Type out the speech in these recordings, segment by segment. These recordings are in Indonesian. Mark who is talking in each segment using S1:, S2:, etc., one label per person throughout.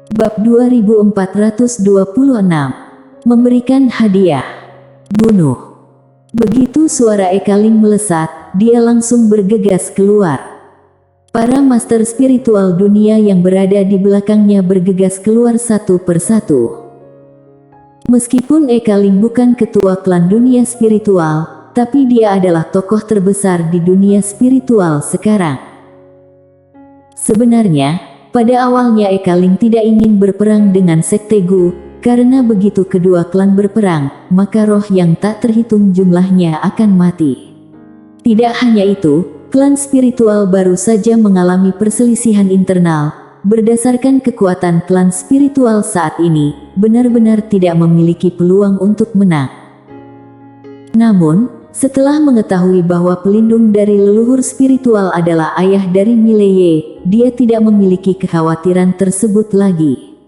S1: Bab 2426. Memberikan hadiah. Bunuh. Begitu suara Ekaling melesat, dia langsung bergegas keluar. Para master spiritual dunia yang berada di belakangnya bergegas keluar satu persatu. Meskipun Ekaling bukan ketua klan dunia spiritual, tapi dia adalah tokoh terbesar di dunia spiritual sekarang. Sebenarnya, pada awalnya Ekaling tidak ingin berperang dengan Sekte Gu, karena begitu kedua klan berperang, maka roh yang tak terhitung jumlahnya akan mati. Tidak hanya itu, klan spiritual baru saja mengalami perselisihan internal. Berdasarkan kekuatan klan spiritual saat ini, benar-benar tidak memiliki peluang untuk menang. Namun, setelah mengetahui bahwa pelindung dari leluhur spiritual adalah ayah dari Mileye, dia tidak memiliki kekhawatiran tersebut lagi.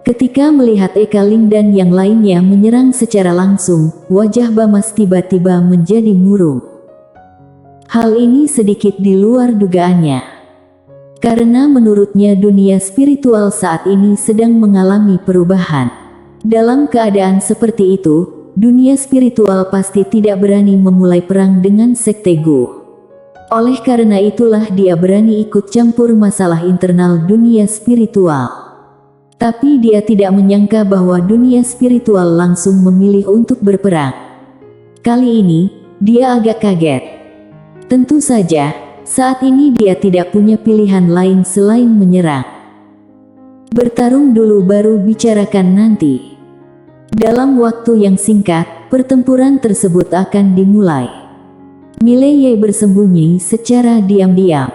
S1: Ketika melihat Ekaling dan yang lainnya menyerang secara langsung, wajah Bamas tiba-tiba menjadi murung. Hal ini sedikit di luar dugaannya. Karena menurutnya dunia spiritual saat ini sedang mengalami perubahan. Dalam keadaan seperti itu, dunia spiritual pasti tidak berani memulai perang dengan Sekte Gu. Oleh karena itulah dia berani ikut campur masalah internal dunia spiritual. Tapi dia tidak menyangka bahwa dunia spiritual langsung memilih untuk berperang. Kali ini, dia agak kaget. Tentu saja, saat ini dia tidak punya pilihan lain selain menyerang. Bertarung dulu baru bicarakan nanti. Dalam waktu yang singkat, pertempuran tersebut akan dimulai. Mileye bersembunyi secara diam-diam.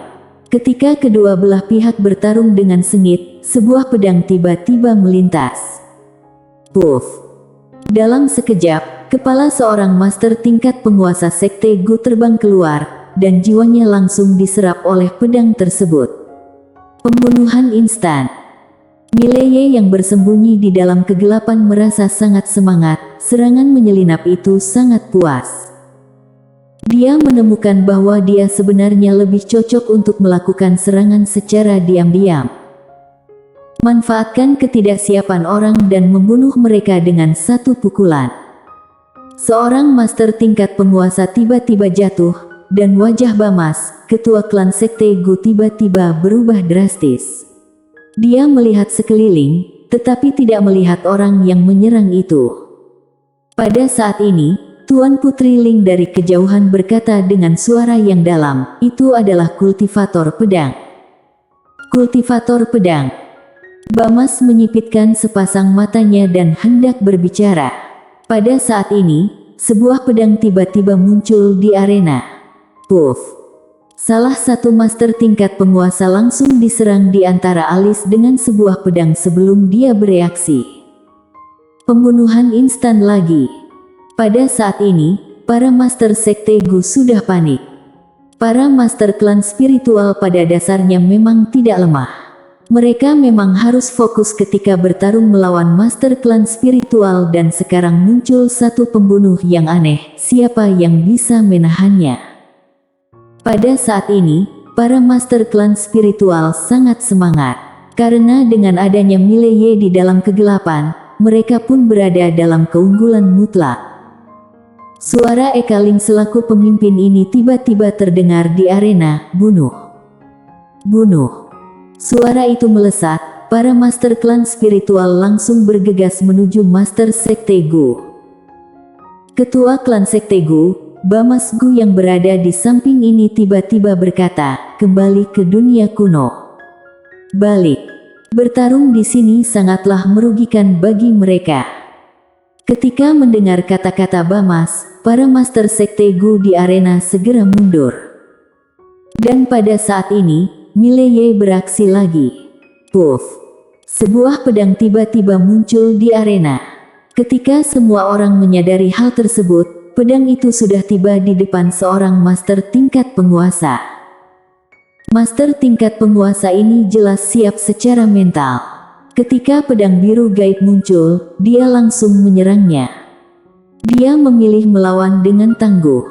S1: Ketika kedua belah pihak bertarung dengan sengit, sebuah pedang tiba-tiba melintas. Puff! Dalam sekejap, kepala seorang master tingkat penguasa Sekte Gu terbang keluar, dan jiwanya langsung diserap oleh pedang tersebut. Pembunuhan instan. Mileye yang bersembunyi di dalam kegelapan merasa sangat semangat, serangan menyelinap itu sangat puas. Dia menemukan bahwa dia sebenarnya lebih cocok untuk melakukan serangan secara diam-diam. Manfaatkan ketidaksiapan orang dan membunuh mereka dengan satu pukulan. Seorang master tingkat penguasa tiba-tiba jatuh, dan wajah Bamas, ketua klan Sekte Gu tiba-tiba berubah drastis. Dia melihat sekeliling, tetapi tidak melihat orang yang menyerang itu. Pada saat ini, Tuan Putri Ling dari kejauhan berkata dengan suara yang dalam, "Itu adalah kultivator pedang." Kultivator pedang. Bamas menyipitkan sepasang matanya dan hendak berbicara. Pada saat ini, sebuah pedang tiba-tiba muncul di arena. Puff! Salah satu master tingkat penguasa langsung diserang di antara alis dengan sebuah pedang sebelum dia bereaksi. Pembunuhan instan lagi. Pada saat ini, para master Sekte Gu sudah panik. Para master klan spiritual pada dasarnya memang tidak lemah. Mereka memang harus fokus ketika bertarung melawan master klan spiritual dan sekarang muncul satu pembunuh yang aneh, siapa yang bisa menahannya? Pada saat ini, para master klan spiritual sangat semangat. Karena dengan adanya Mileye di dalam kegelapan, mereka pun berada dalam keunggulan mutlak. Suara Ekaling selaku pemimpin ini tiba-tiba terdengar di arena, "Bunuh! Bunuh!" Suara itu melesat, para master klan spiritual langsung bergegas menuju master Sekte Gu. Ketua klan Sekte Gu, Bamas Gu yang berada di samping ini tiba-tiba berkata, "Kembali ke dunia kuno. Balik. Bertarung di sini sangatlah merugikan bagi mereka." Ketika mendengar kata-kata Bamas, para master Sekte Gu di arena segera mundur. Dan pada saat ini, Mileye beraksi lagi. Puff! Sebuah pedang tiba-tiba muncul di arena. Ketika semua orang menyadari hal tersebut, pedang itu sudah tiba di depan seorang master tingkat penguasa. Master tingkat penguasa ini jelas siap secara mental. Ketika pedang biru gaib muncul, dia langsung menyerangnya. Dia memilih melawan dengan tangguh.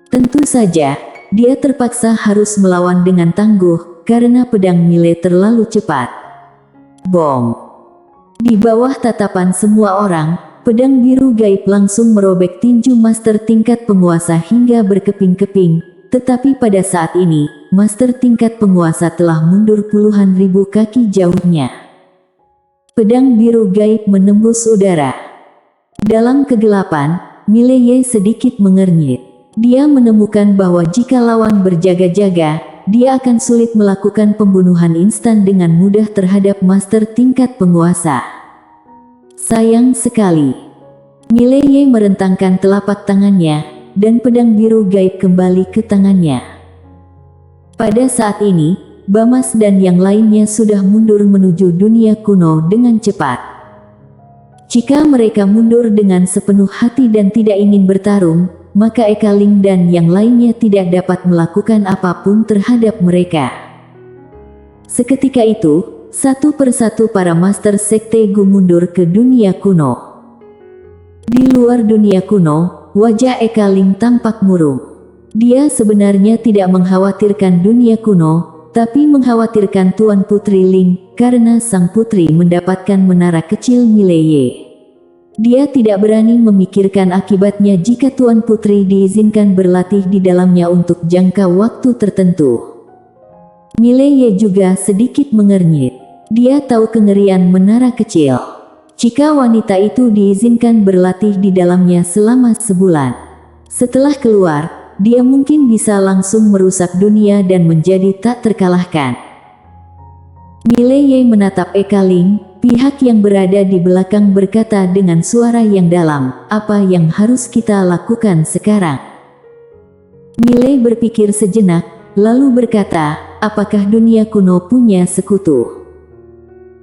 S1: Tentu saja, dia terpaksa harus melawan dengan tangguh, karena pedang Mileye terlalu cepat. Bom! Di bawah tatapan semua orang, pedang biru gaib langsung merobek tinju master tingkat penguasa hingga berkeping-keping. Tetapi pada saat ini, master tingkat penguasa telah mundur puluhan ribu kaki jauhnya. Pedang biru gaib menembus udara. Dalam kegelapan, Mileye sedikit mengernyit. Dia menemukan bahwa jika lawan berjaga-jaga, dia akan sulit melakukan pembunuhan instan dengan mudah terhadap master tingkat penguasa. Sayang sekali. Mileye merentangkan telapak tangannya, dan pedang biru gaib kembali ke tangannya. Pada saat ini, Bamas dan yang lainnya sudah mundur menuju dunia kuno dengan cepat. Jika mereka mundur dengan sepenuh hati dan tidak ingin bertarung, maka Eka Ling dan yang lainnya tidak dapat melakukan apapun terhadap mereka. Seketika itu, satu persatu para master sekte Gu mundur ke dunia kuno. Di luar dunia kuno, wajah Eka Ling tampak murung. Dia sebenarnya tidak mengkhawatirkan dunia kuno, tapi mengkhawatirkan Tuan Putri Ling, karena sang putri mendapatkan menara kecil Mileye. Dia tidak berani memikirkan akibatnya jika Tuan Putri diizinkan berlatih di dalamnya untuk jangka waktu tertentu. Mileye juga sedikit mengernyit. Dia tahu kengerian menara kecil. Jika wanita itu diizinkan berlatih di dalamnya selama sebulan, setelah keluar, dia mungkin bisa langsung merusak dunia dan menjadi tak terkalahkan. Mileye menatap Eka Ling, pihak yang berada di belakang berkata dengan suara yang dalam, "Apa yang harus kita lakukan sekarang?" Mileye berpikir sejenak, lalu berkata, "Apakah dunia kuno punya sekutu?"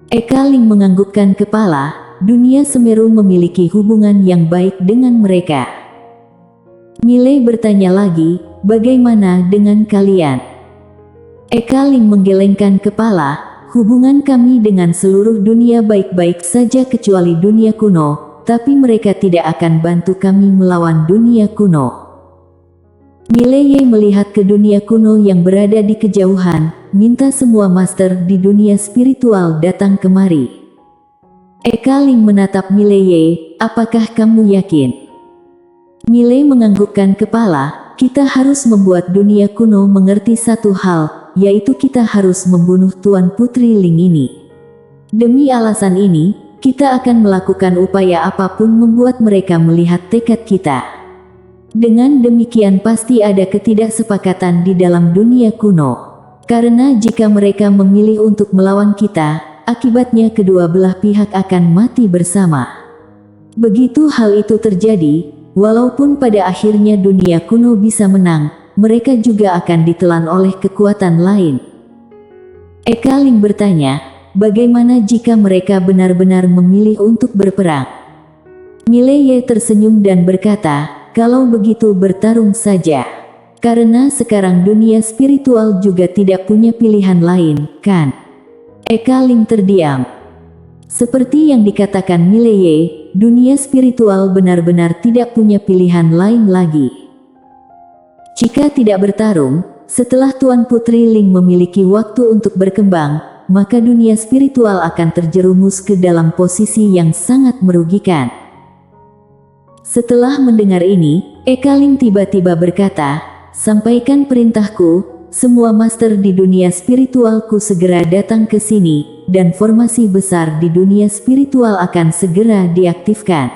S1: Eka Ling menganggukkan kepala, dunia Semeru memiliki hubungan yang baik dengan mereka. Mileye bertanya lagi, "Bagaimana dengan kalian?" Eka Ling menggelengkan kepala, "Hubungan kami dengan seluruh dunia baik-baik saja kecuali dunia kuno, tapi mereka tidak akan bantu kami melawan dunia kuno." Mileye melihat ke dunia kuno yang berada di kejauhan, minta semua master di dunia spiritual datang kemari. Eka Ling menatap Mileye, "Apakah kamu yakin?" Mileye menganggukkan kepala, "Kita harus membuat dunia kuno mengerti satu hal, yaitu kita harus membunuh Tuan Putri Ling ini. Demi alasan ini, kita akan melakukan upaya apapun membuat mereka melihat tekad kita. Dengan demikian pasti ada ketidaksepakatan di dalam dunia kuno. Karena jika mereka memilih untuk melawan kita, akibatnya kedua belah pihak akan mati bersama. Begitu hal itu terjadi, walaupun pada akhirnya dunia kuno bisa menang, mereka juga akan ditelan oleh kekuatan lain." Eka Ling bertanya, "Bagaimana jika mereka benar-benar memilih untuk berperang?" Mileye tersenyum dan berkata, "Kalau begitu bertarung saja. Karena sekarang dunia spiritual juga tidak punya pilihan lain, kan?" Eka Ling terdiam. Seperti yang dikatakan Mileye, dunia spiritual benar-benar tidak punya pilihan lain lagi. Jika tidak bertarung, setelah Tuan Putri Ling memiliki waktu untuk berkembang, maka dunia spiritual akan terjerumus ke dalam posisi yang sangat merugikan. Setelah mendengar ini, Eka Ling tiba-tiba berkata, "Sampaikan perintahku, semua master di dunia spiritualku segera datang ke sini, dan formasi besar di dunia spiritual akan segera diaktifkan.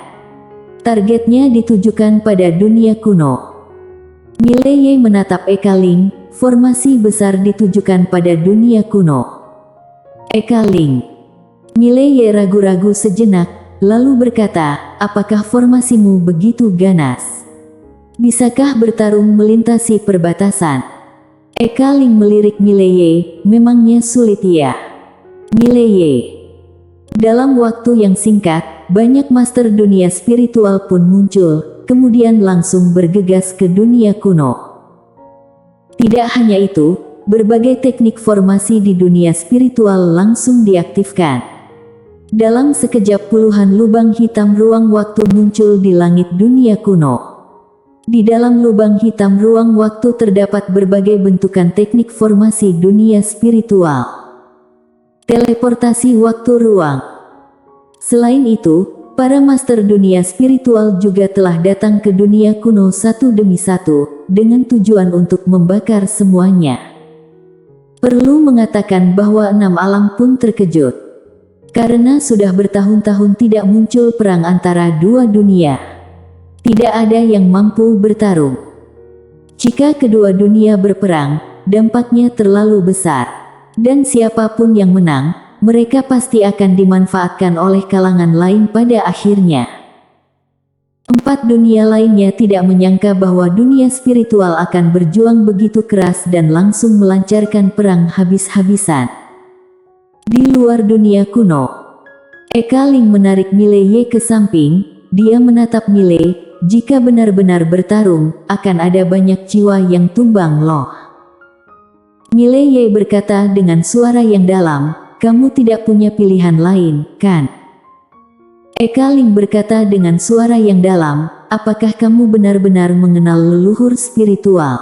S1: Targetnya ditujukan pada dunia kuno." Mileye menatap Eka Ling, "Formasi besar ditujukan pada dunia kuno." Eka Ling. Mileye ragu-ragu sejenak, lalu berkata, "Apakah formasimu begitu ganas? Bisakah bertarung melintasi perbatasan?" Eka Ling melirik Mileye, "Memangnya sulit ya?" Mileye. Dalam waktu yang singkat, banyak master dunia spiritual pun muncul, kemudian langsung bergegas ke dunia kuno. Tidak hanya itu, berbagai teknik formasi di dunia spiritual langsung diaktifkan. Dalam sekejap puluhan lubang hitam ruang waktu muncul di langit dunia kuno. Di dalam lubang hitam ruang waktu terdapat berbagai bentukan teknik formasi dunia spiritual. teleportasi waktu ruang. Selain itu, para master dunia spiritual juga telah datang ke dunia kuno satu demi satu, dengan tujuan untuk membakar semuanya. Perlu mengatakan bahwa 6 alam pun terkejut. Karena sudah bertahun-tahun tidak muncul perang antara dua dunia. Tidak ada yang mampu bertarung. Jika kedua dunia berperang, dampaknya terlalu besar. Dan siapapun yang menang, mereka pasti akan dimanfaatkan oleh kalangan lain pada akhirnya. 4 dunia lainnya tidak menyangka bahwa dunia spiritual akan berjuang begitu keras dan langsung melancarkan perang habis-habisan. Di luar dunia kuno, Eka Ling menarik Mileye ke samping. Dia menatap Mile. Jika benar-benar bertarung, akan ada banyak jiwa yang tumbang loh. Mileye berkata dengan suara yang dalam, kamu tidak punya pilihan lain, kan? Eka Ling berkata dengan suara yang dalam, apakah kamu benar-benar mengenal leluhur spiritual?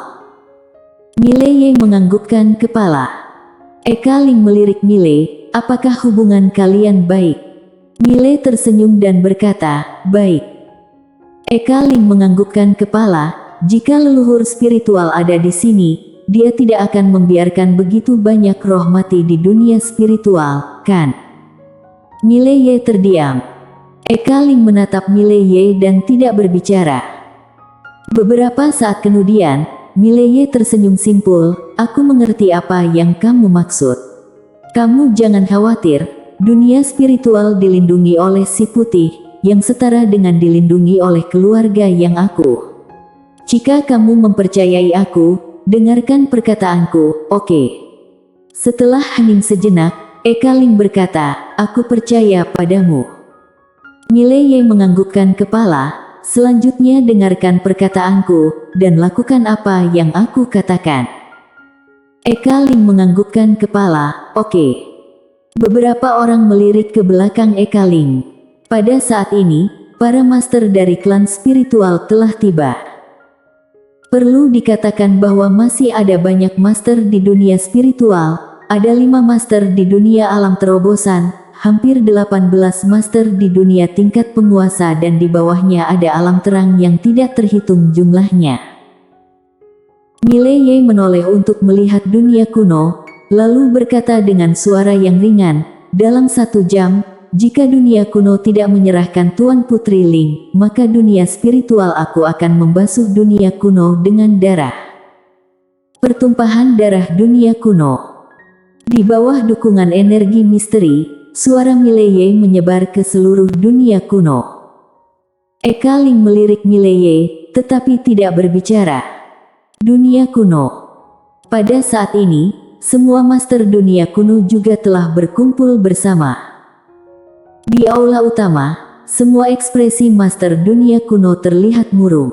S1: Mileye menganggukkan kepala. Eka Ling melirik Mile, apakah hubungan kalian baik? Mile tersenyum dan berkata, baik. Eka Ling menganggukkan kepala, jika leluhur spiritual ada di sini, dia tidak akan membiarkan begitu banyak roh mati di dunia spiritual, kan? Mileye terdiam. Eka Ling menatap Mileye dan tidak berbicara. Beberapa saat kemudian, Mileye tersenyum simpul, aku mengerti apa yang kamu maksud. Kamu jangan khawatir, dunia spiritual dilindungi oleh si putih, yang setara dengan dilindungi oleh keluarga yang aku. Jika kamu mempercayai aku, dengarkan perkataanku, oke? Setelah hening sejenak, Eka Ling berkata, aku percaya padamu. Mileye menganggukkan kepala, selanjutnya dengarkan perkataanku, dan lakukan apa yang aku katakan. Eka Ling menganggukkan kepala, oke. Beberapa orang melirik ke belakang Eka Ling. Pada saat ini, para master dari klan spiritual telah tiba. Perlu dikatakan bahwa masih ada banyak master di dunia spiritual, ada 5 master di dunia alam terobosan, hampir 18 master di dunia tingkat penguasa dan di bawahnya ada alam terang yang tidak terhitung jumlahnya. Mileye menoleh untuk melihat dunia kuno, lalu berkata dengan suara yang ringan, dalam 1 jam, jika dunia kuno tidak menyerahkan Tuan Putri Ling, maka dunia spiritual aku akan membasuh dunia kuno dengan darah. Pertumpahan darah dunia kuno. Di bawah dukungan energi misteri, suara Mileye menyebar ke seluruh dunia kuno. Eka Ling melirik Mileye, tetapi tidak berbicara. Dunia kuno. Pada saat ini, semua master dunia kuno juga telah berkumpul bersama. Di aula utama, semua ekspresi master dunia kuno terlihat murung.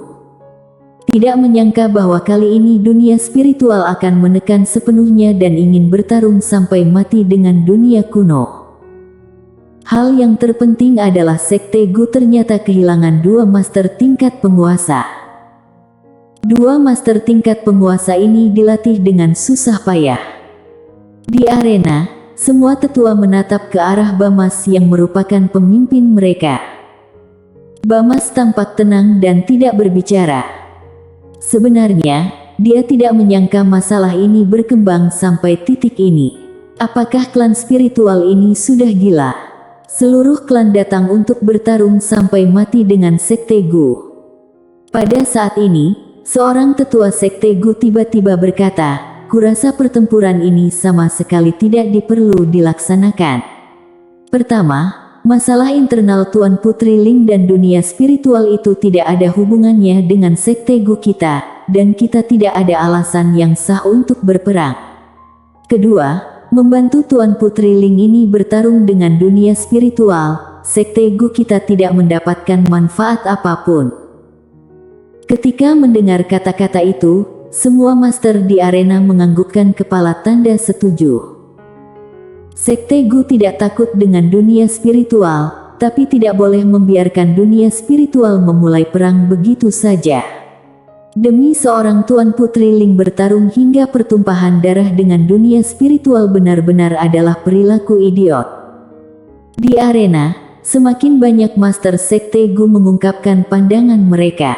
S1: Tidak menyangka bahwa kali ini dunia spiritual akan menekan sepenuhnya dan ingin bertarung sampai mati dengan dunia kuno. Hal yang terpenting adalah Sekte Gu ternyata kehilangan 2 master tingkat penguasa. 2 master tingkat penguasa ini dilatih dengan susah payah. Di arena, semua tetua menatap ke arah Bamas yang merupakan pemimpin mereka. Bamas tampak tenang dan tidak berbicara. Sebenarnya, dia tidak menyangka masalah ini berkembang sampai titik ini. Apakah klan spiritual ini sudah gila? Seluruh klan datang untuk bertarung sampai mati dengan Sekte Gu. Pada saat ini, seorang tetua Sekte Gu tiba-tiba berkata, kurasa pertempuran ini sama sekali tidak diperlu dilaksanakan. Pertama, masalah internal Tuan Putri Ling dan dunia spiritual itu tidak ada hubungannya dengan Sekte Gu kita, dan kita tidak ada alasan yang sah untuk berperang. Kedua, membantu Tuan Putri Ling ini bertarung dengan dunia spiritual, Sekte Gu kita tidak mendapatkan manfaat apapun. Ketika mendengar kata-kata itu, semua master di arena menganggukkan kepala tanda setuju. Sekte Gu tidak takut dengan dunia spiritual, tapi tidak boleh membiarkan dunia spiritual memulai perang begitu saja. Demi seorang Tuan Putri Ling bertarung hingga pertumpahan darah dengan dunia spiritual benar-benar adalah perilaku idiot. Di arena, semakin banyak Master Sekte Gu mengungkapkan pandangan mereka.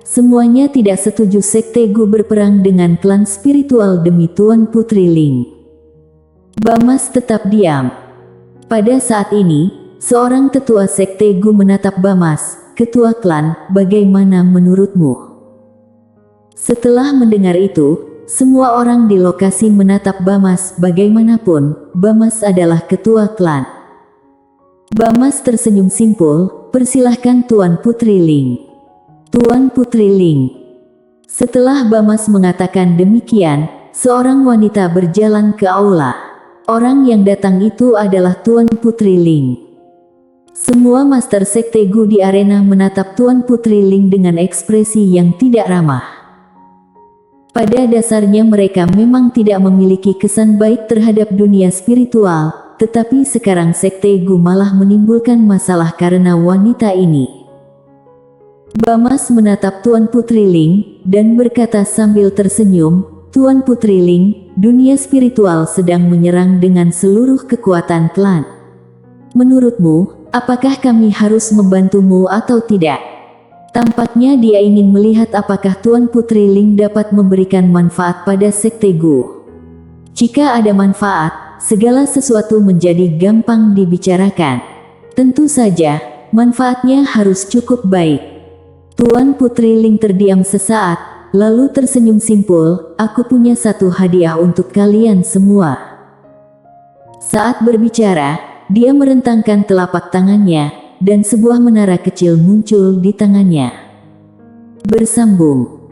S1: Semuanya tidak setuju Sekte Gu berperang dengan klan spiritual demi Tuan Putri Ling. Bamas tetap diam. Pada saat ini, seorang tetua Sekte Gu menatap Bamas, ketua klan, bagaimana menurutmu? Setelah mendengar itu, semua orang di lokasi menatap Bamas. Bagaimanapun, Bamas adalah ketua klan. Bamas tersenyum simpul, persilahkan Tuan Putri Ling. Tuan Putri Ling. Setelah Bamas mengatakan demikian, seorang wanita berjalan ke aula. Orang yang datang itu adalah Tuan Putri Ling. Semua Master Sekte Gu di arena menatap Tuan Putri Ling dengan ekspresi yang tidak ramah. Pada dasarnya mereka memang tidak memiliki kesan baik terhadap dunia spiritual, tetapi sekarang Sekte Gu malah menimbulkan masalah karena wanita ini. Bamas menatap Tuan Putri Ling, dan berkata sambil tersenyum, Tuan Putri Ling, dunia spiritual sedang menyerang dengan seluruh kekuatan klan. Menurutmu, apakah kami harus membantumu atau tidak? Tampaknya dia ingin melihat apakah Tuan Putri Ling dapat memberikan manfaat pada Sekte Gu. Jika ada manfaat, segala sesuatu menjadi gampang dibicarakan. Tentu saja, manfaatnya harus cukup baik. Tuan Putri Ling terdiam sesaat, lalu tersenyum simpul, aku punya satu hadiah untuk kalian semua. Saat berbicara, dia merentangkan telapak tangannya, dan sebuah menara kecil muncul di tangannya. Bersambung.